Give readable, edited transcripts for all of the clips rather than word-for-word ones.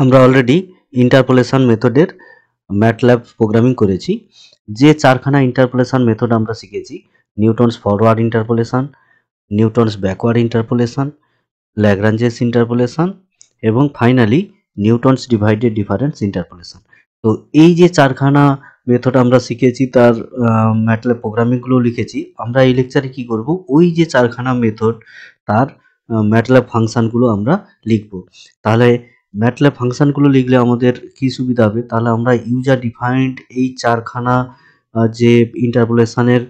আমরা already interpolation মেথডের MATLAB programming করেছি। যে চারখানা ইন্টারপোলেশন মেথড আমরা শিখেছি, Newton's forward interpolation, Newton's backward interpolation, Lagrange's interpolation এবং finally Newton's divided difference interpolation. তো এই যে চারখানা মেথড আমরা শিখেছি, তার ম্যাটল্যাব প্রোগ্রামিংগুলো লিখেছি। আমরা এই লেকচারে কি করব, ওই যে চারখানা মেথড তার ম্যাটল্যাব ফাংশনগুলো আমরা লিখব। তাহলে ম্যাটল্যাব ফাংশনগুলো লিখলে আমাদের কি সুবিধা হবে, তাহলে আমরা ইউজার ডিফাইন্ড এই চারখানা যে ইন্টারপোলেশনের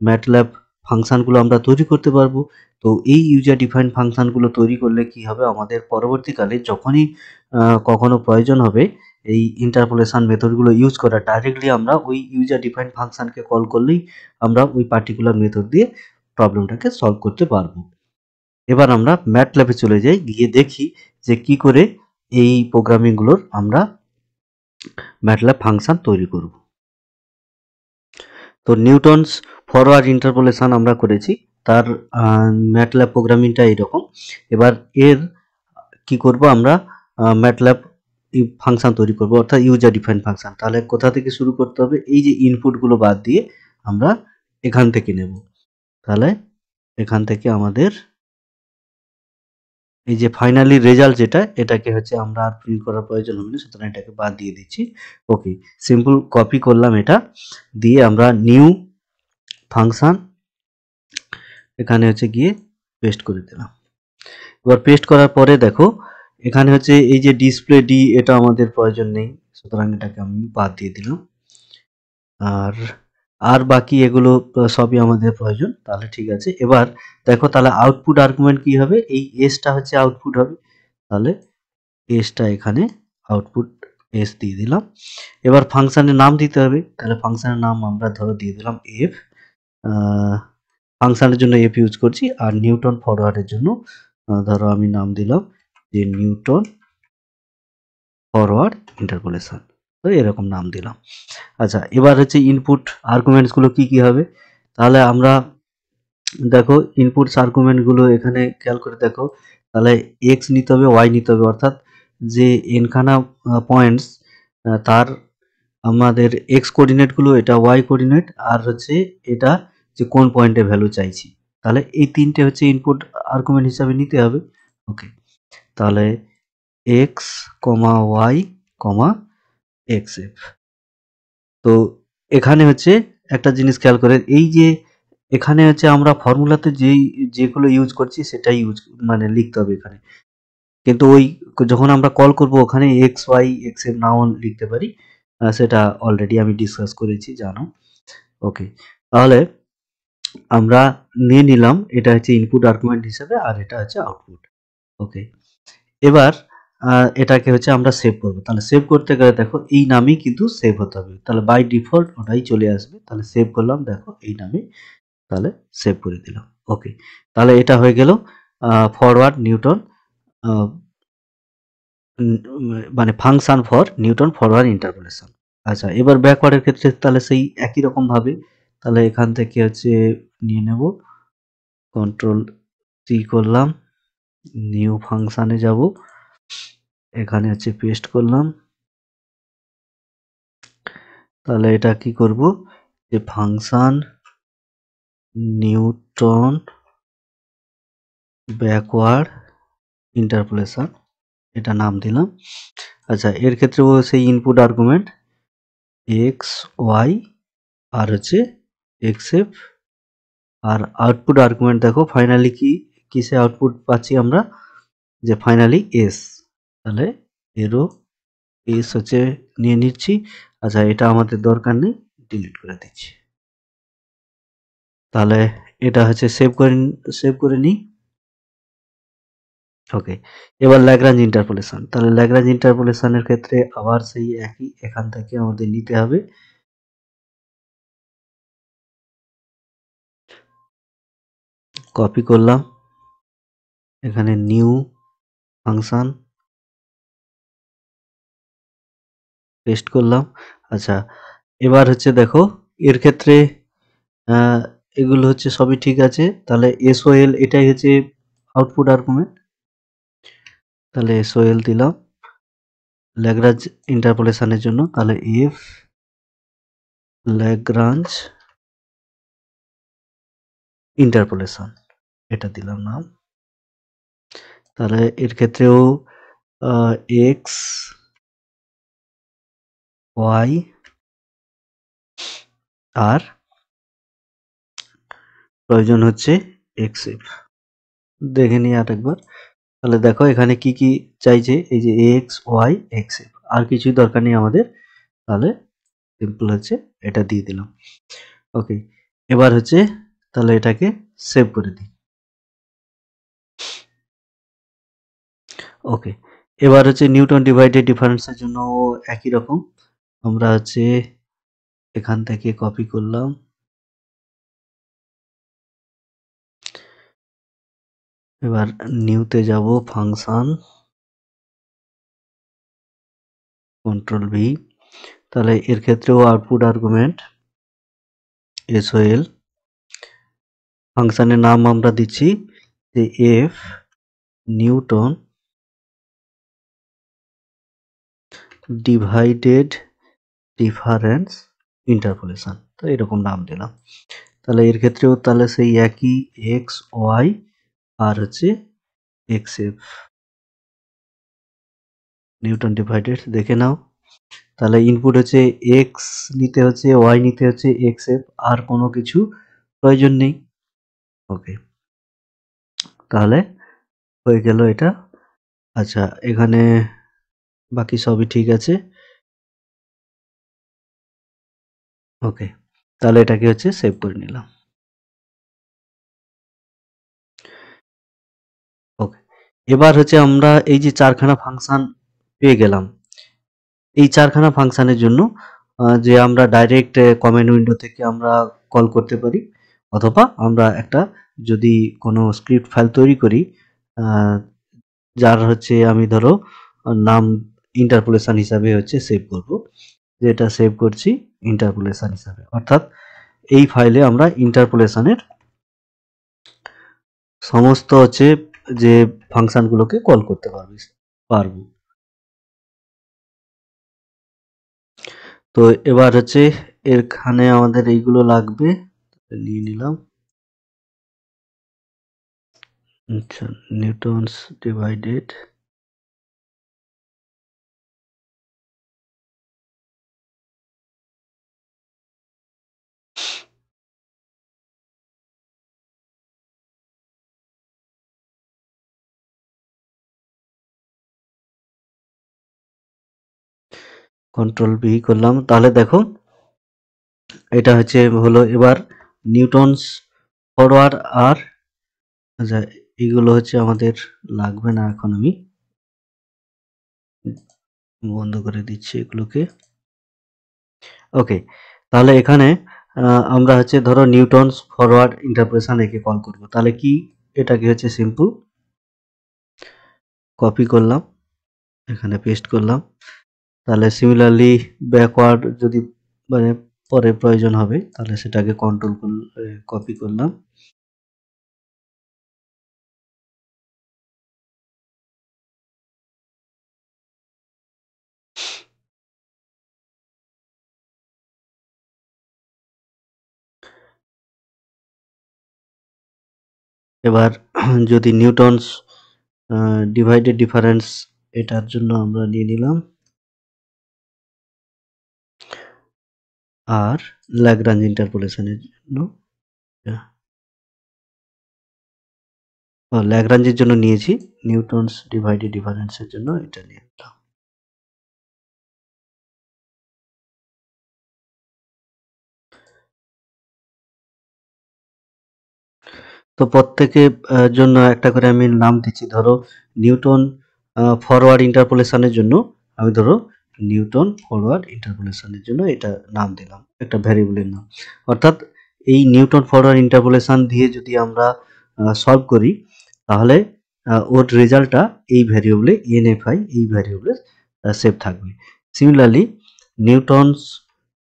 ম্যাটল্যাব ফাংশনগুলো আমরা তৈরি করতে পারবো। তো এই ইউজার ডিফাইন্ড ফাংশনগুলো তৈরি করলে কি হবে, আমাদের পরবর্তীকালে যখনই কখনো প্রয়োজন হবে এই ইন্টারপোলেশন মেথডগুলো ইউজ করা, ডাইরেক্টলি আমরা ওই ইউজার ডিফাইন্ড ফাংশনকে কল করলেই আমরা ওই পার্টিকুলার মেথড দিয়ে প্রবলেমটাকে সলভ করতে পারবো। এবার আমরা ম্যাটল্যাবে চলে যাই, গিয়ে দেখি যে কি করে এই প্রোগ্রামিংগুলোর আমরা ম্যাটল্যাব ফাংশন তৈরি করব। তো নিউটনস ফরওয়ার্ড ইন্টারপোলেশন আমরা করেছি, তার ম্যাটল্যাব প্রোগ্রামিংটা এইরকম। এবার এর কি করব, আমরা ম্যাটল্যাব ফাংশন তৈরি করব, অর্থাৎ ইউজার ডিফাইন্ড ফাংশন। তাহলে কোথা থেকে শুরু করতে হবে, এই যে ইনপুটগুলো বাদ দিয়ে আমরা এখান থেকে নেব। তাহলে এখান থেকে আমাদের এই যে ফাইনালি রেজাল্ট যেটা, এটাকে হচ্ছে আমরা আর প্রিন্ট করার প্রয়োজন হবে না, সুতরাং এটাকে বাদ দিয়ে দিচ্ছি। ওকে, সিম্পল কপি করলাম, এটা দিয়ে আমরা নিউ ফাংশন এখানে হচ্ছে গিয়ে পেস্ট করে দিলাম। এবার পেস্ট করার পরে দেখো এখানে হচ্ছে এই যে ডিসপ্লে ডি, এটা আমাদের প্রয়োজন নেই, সুতরাং এটাকে আমি বাদ দিয়ে দিলাম। আর বাকি এগুলো সবই আমাদের প্রয়োজন, তাহলে ঠিক আছে। এবার দেখো তাহলে আউটপুট আর্গুমেন্ট কি হবে, এই এসটা হচ্ছে আউটপুট হবে, তাহলে এসটা এখানে আউটপুট এস দিয়ে দিলাম। এবার ফাংশনের নাম দিতে হবে, তাহলে ফাংশনের নাম আমরা ধরো দিয়ে দিলাম এফ। ফাংশনের জন্য এফ ইউজ করছি, আর নিউটন ফরওয়ার্ডের জন্য ধরো আমি নাম দিলাম যে নিউটন ফরওয়ার্ড ইন্টারপোলেশন, তো এরকম নাম দিলাম। আচ্ছা, এবার হচ্ছে ইনপুট আর্গুমেন্টসগুলো কি কি হবে, তাহলে আমরা দেখো ইনপুটস আর্গুমেন্টগুলো এখানে খেয়াল করে দেখো, তাহলে এক্স নিতে হবে, ওয়াই নিতে হবে, অর্থাৎ যে এনখানা পয়েন্টস তার আমাদের এক্স কোঅর্ডিনেটগুলো এটা ওয়াই কোঅর্ডিনেট, আর হচ্ছে এটা যে কোন পয়েন্টে ভ্যালু চাইছি, তাহলে এই তিনটে হচ্ছে ইনপুট আর্গুমেন্ট হিসাবে নিতে হবে। ওকে, তাহলে এক্স কমা ওয়াই কমা এক্স এফ। তো এখানে হচ্ছে একটা জিনিস খেয়াল করে, এই যে এখানে হচ্ছে আমরা ফর্মুলাতে যেগুলো ইউজ করছি সেটাই মানে লিখতে হবে এখানে, কিন্তু ওই যখন আমরা কল করব ওখানে এক্স ওয়াই এক্স এফ নাও লিখতে পারি, সেটা অলরেডি আমি ডিসকাস করেছি, জানো। ওকে, তাহলে আমরা নিয়ে নিলাম, এটা হচ্ছে ইনপুট আর্গুমেন্ট হিসেবে, আর এটা হচ্ছে আউটপুট। ওকে, এবার এটাকে হচ্ছে আমরা সেভ করব। তাহলে সেভ করতে গেলে দেখো এই নামেই কিন্তু সেভ হতে হবে, তাহলে বাই ডিফল্ট ওটাই চলে আসবে। তাহলে সেভ করলাম, দেখো এই নামে, তাহলে সেভ করে দিলাম। ওকে, তাহলে এটা হয়ে গেল ফরওয়ার্ড নিউটন মানে function for Newton forward interpolation. আচ্ছা, এবার ব্যাকওয়ার্ডের ক্ষেত্রে তাহলে সেই একই রকম ভাবে, তাহলে এখান থেকে হচ্ছে নিয়ে নেব, কন্ট্রোল সি করলাম, নিউ ফাংশনে যাব, এখানে হচ্ছে পেস্ট করলাম। তাহলে এটা কি করব, যে ফাংশন নিউটন ব্যাকওয়ার্ড ইন্টারপোলেশন, এটা নাম দিলাম। আচ্ছা, এর ক্ষেত্রেও সেই ইনপুট আর্গুমেন্ট এক্স ওয়াই আর হচ্ছে এক্স এফ, আর আউটপুট আর্গুমেন্ট দেখো ফাইনালি কিসে আউটপুট পাচ্ছি আমরা, যে ফাইনালি এস, তাহলে এরও এস হচ্ছে নিয়ে নিচ্ছি। আচ্ছা, এটা আমাদের দরকার নেই, ডিলিট করে দিচ্ছি। তাহলে এটা হচ্ছে সেভ করে নিই। ওকে, এবার ল্যাগ্রাঞ্জ ইন্টারপোলেশন। তাহলে ল্যাগ্রাঞ্জ ইন্টারপোলেশনের ক্ষেত্রে আবার সেই একই, এখান থেকে আমাদের নিতে হবে, কপি করলাম, এখানে নিউ ফাংশন পেস্ট করলাম। আচ্ছা, এবার হচ্ছে দেখো এর ক্ষেত্রে এগুলো হচ্ছে সবই ঠিক আছে, তাহলে এসওএল এটাই হচ্ছে আউটপুট আর্গুমেন্ট, তাহলে এসওএল দিলাম। ল্যাগ্রাঞ্জ ইন্টারপোলেশনের জন্য, তাহলে ইফ ল্যাগ্রাঞ্জ ইন্টারপোলেশন এটা দিলাম নাম। তাহলে এর ক্ষেত্রেও এক্স ওয়াই আর প্রয়োজন হচ্ছে এক্স এফ। দেখে নিই আরেকবার। তাহলে দেখো এখানে কি কি চাইছে, এই যে এক্স ওয়াই এক্স এফ, আর কিছুই দরকার নেই আমাদের। তাহলে সিম্পল হচ্ছে এটা দিয়ে দিলাম। ওকে, এবার হচ্ছে তাহলে এটাকে সেভ করে দিই। ওকে, এবার হচ্ছে নিউটন ডিভাইডেড ডিফারেন্সের জন্য একই রকম। আমরা হচ্ছে এখান থেকে কপি করলাম, এবার নিউতে যাব, ফাংশন, কন্ট্রোল ভি। তাহলে এর ক্ষেত্রেও আউটপুট আর্গুমেন্ট এসওএল, ফাংশনের নাম আমরা দিচ্ছি যে F Newton divided difference interpolation, তো এরকম নাম দিলাম। তাহলে এর ক্ষেত্রেও তাহলে সেই একই এক্স ওয়াই আর হচ্ছে এক্স এফ, নিউটন ডিভাইডেড দেখে নাও। তাহলে ইনপুট হচ্ছে এক্স নিতে হচ্ছে, ওয়াই নিতে হচ্ছে, এক্স এফ, আর কোনো কিছু প্রয়োজন নেই। ওকে, তাহলে হয়ে গেল এটা। আচ্ছা, এখানে বাকি সবই ঠিক আছে। ওকে, তাহলে এটাকে হচ্ছে সেভ করে নিলাম। ওকে, এবার হচ্ছে আমরা এই যে চারখানা ফাংশন পেয়ে গেলাম, এই চারখানা ফাংশনের জন্য যে আমরা ডাইরেক্ট কমেন্ট উইন্ডো থেকে আমরা কল করতে পারি, অথবা আমরা একটা যদি কোনো স্ক্রিপ্ট ফাইল তৈরি করি যার হচ্ছে আমি ধরো নাম ইন্টারপোলেশন হিসাবে হচ্ছে সেভ করব, যেটা সেভ করছি ইন্টারপোলেশন হিসাবে, অর্থাৎ এই ফাইলে আমরা ইন্টারপোলেশনের সমস্ত হচ্ছে যে ফাংশনগুলোকে কল করতে পারবো। তো এবার হচ্ছে এখানে আমাদের এইগুলো লাগবে, নিয়ে নিলাম। আচ্ছা, নিউটনস ডিভাইডেড কন্ট্রোল ভি করলাম। তাহলে দেখো এটা হচ্ছে হলো এবার নিউটনস ফরওয়ার্ড আর, আচ্ছা এগুলো হচ্ছে আমাদের লাগবে না, এখন আমি বন্ধ করে দিচ্ছি এগুলোকে। ওকে, তাহলে এখানে আমরা হচ্ছে ধরো নিউটনস ফরওয়ার্ড ইন্টারপ্রেশন একে কল করব, তাহলে কি এটাকে হচ্ছে সিম্পল কপি করলাম, এখানে পেস্ট করলাম। তাহলে সিমিলারলি ব্যাকওয়ার্ড যদি মানে পরে প্রয়োজন হবে তাহলে সেটাকে কন্ট্রোল কপি করলাম, এবার যদি নিউটনস ডিভাইডেড ডিফারেন্স এটার জন্য আমরা নিয়ে নিলাম, আর ল্যাগ্রাঞ্জ ইন্টারপোলেশনের জন্য ল্যাগ্রাঞ্জের জন্য নিয়েছি, নিউটনস ডিভাইডেড ডিফারেন্সের জন্য এটা নিয়ে নিলাম। তো প্রত্যেকের জন্য একটা করে আমি নাম দিচ্ছি, ধরো নিউটন ফরওয়ার্ড ইন্টারপোলেশনের জন্য আমি ধরো নিউটন ফরওয়ার্ড ইন্টারপোলেশনের জন্য এটা নাম দিলাম, একটা ভ্যারিয়েবলের নাম। অর্থাৎ এই নিউটন ফরওয়ার্ড ইন্টারপোলেশন দিয়ে যদি আমরা সলভ করি তাহলে ওর রেজাল্টটা এই ভ্যারিয়েবলে এনএফআই এই ভ্যারিয়েবলে সেভ থাকবে। সিমিলারলি নিউটনস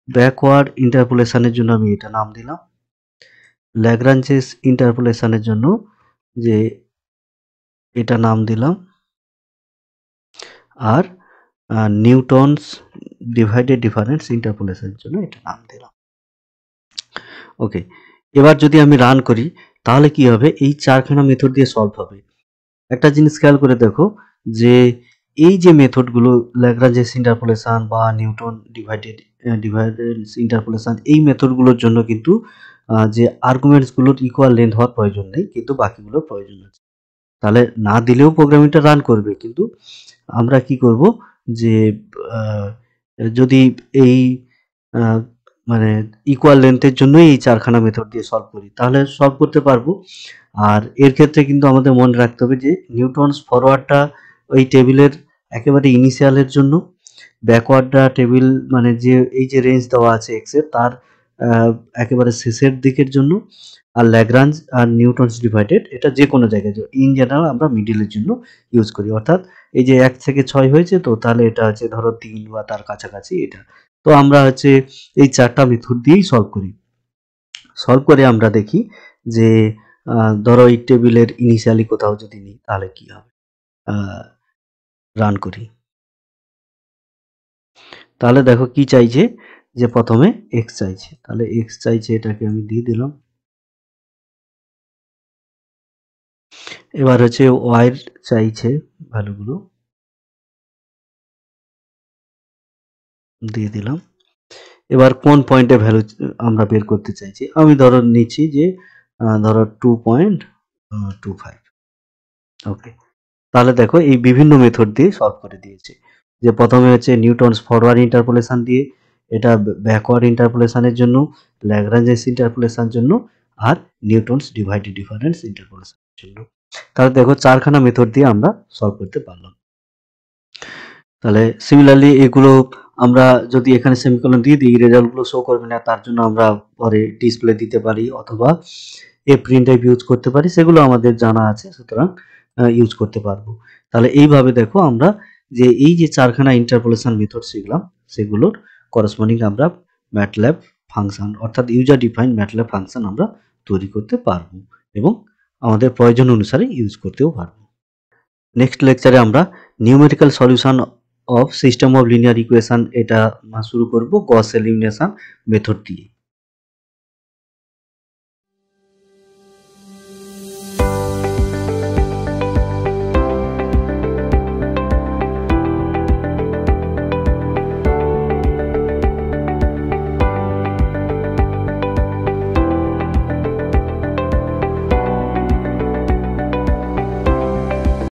ব্যাকওয়ার্ড ইন্টারপোলেশনের জন্য আমি এটা নাম দিলাম, ল্যাগ্রাঞ্জেস ইন্টারপোলেশনের জন্য যে এটা নাম দিলাম, আর নিউটনস ডিভাইডেড ডিফারেন্স ইন্টারপোলেশনের জন্য এটা নাম দিলাম। ওকে, এবার যদি আমি রান করি তাহলে কি হবে, এই চারখানা মেথড দিয়ে সলভ হবে। একটা জিনিস খেয়াল করে দেখো যে এই যে মেথডগুলো ল্যাগ্রাঞ্জেস ইন্টারপোলেশন বা নিউটন ডিভাইডেন্স ইন্টারপোলেশন, এই মেথডগুলোর জন্য কিন্তু যে আর্গুমেন্টসগুলোর ইকুয়াল লেন্থ হওয়ার প্রয়োজন নেই, কিন্তু বাকিগুলোর প্রয়োজন আছে। তাহলে না দিলেও প্রোগ্রামিংটা রান করবে, কিন্তু আমরা কি করব যে যদি এই মানে ইকুয়াল লেন্থের জন্যই এই চারখানা মেথড দিয়ে সলভ করি তাহলে সলভ করতে পারবো। আর এর ক্ষেত্রে কিন্তু আমাদের মনে রাখতে হবে যে নিউটনস ফরওয়ার্ডটা ওই টেবিলের একেবারে ইনিশিয়ালের জন্য, ব্যাকওয়ার্ডটা টেবিল মানে যে এই যে রেঞ্জ দেওয়া আছে এক্সের তার একেবারে শেষের দিকের জন্য, আর ল্যাগ্রাঞ্জ আর নিউটনস ডিভাইডেড এটা যে কোনো জায়গায়, ইন জেনারেল আমরা মিডিলের জন্য ইউজ করি। অর্থাৎ এই যে 1 থেকে 6 হয়েছে, তো তাহলে এটা হচ্ছে ধরো 3 বা তার কাছাকাছি এটা। তো আমরা হচ্ছে এই চারটা মেথড দিয়েই সলভ করি। সলভ করে আমরা দেখি যে ধরো এই টেবিলের ইনিশিয়ালি কোথাও যদি নিই তাহলে কি হবে। রান করি, তাহলে দেখো কি চাইছে যে প্রথমে এক্স চাইছে, তাহলে এক্স চাইছে, এটাকে আমি দিয়ে দিলাম। এবার হচ্ছে ওয়াই চাইছে ভ্যালুগুলো, দিয়ে দিলাম। এবার কোন পয়েন্টে ভ্যালু আমরা বের করতে চাইছি, আমি ধরো নিচ্ছি যে ধরো 2.25। ওকে, তাহলে দেখো এই বিভিন্ন মেথড দিয়ে সলভ করে দিয়েছে। যে প্রথমে হচ্ছে নিউটনস ফরওয়ার্ড ইন্টারপোলেশন দিয়ে, এটা ব্যাকওয়ার্ড ইন্টারপোলেশনের জন্য, ল্যাগ্রাঞ্জেস ইন্টারপোলেশনের জন্য, আর নিউটনস ডিভাইডেড ডিফারেন্স ইন্টারপোলেশনের জন্য। তাহলে দেখো চারখানা মেথড দিয়ে আমরা সলভ করতে পারলাম। তাহলে সিমিলারলি এগুলো আমরা যদি এখানে সেমিকোলন দিয়ে দিই রেজাল্টগুলো শো করবে না, তার জন্য আমরা পরে ডিসপ্লে দিতে পারি অথবা প্রিন্ট টাইপ ইউজ করতে পারি, সেগুলো আমাদের জানা আছে, সুতরাং ইউজ করতে পারবো। তাহলে এইভাবে দেখো আমরা যে এই যে চারখানা ইন্টারপোলেশন মেথড শিখলাম সেগুলোর করসপন্ডিং আমরা ম্যাটল্যাব ফাংশন অর্থাৎ ইউজার ডিফাইন্ড ম্যাটল্যাব ফাংশন আমরা তৈরি করতে পারবো এবং আমাদের প্রয়োজন অনুসারে ইউজ করতেও পারবো। নেক্সট লেকচারে আমরা numerical solution of system of linear equation এটা শুরু করব গস এলিমিনেশন মেথড দিয়ে।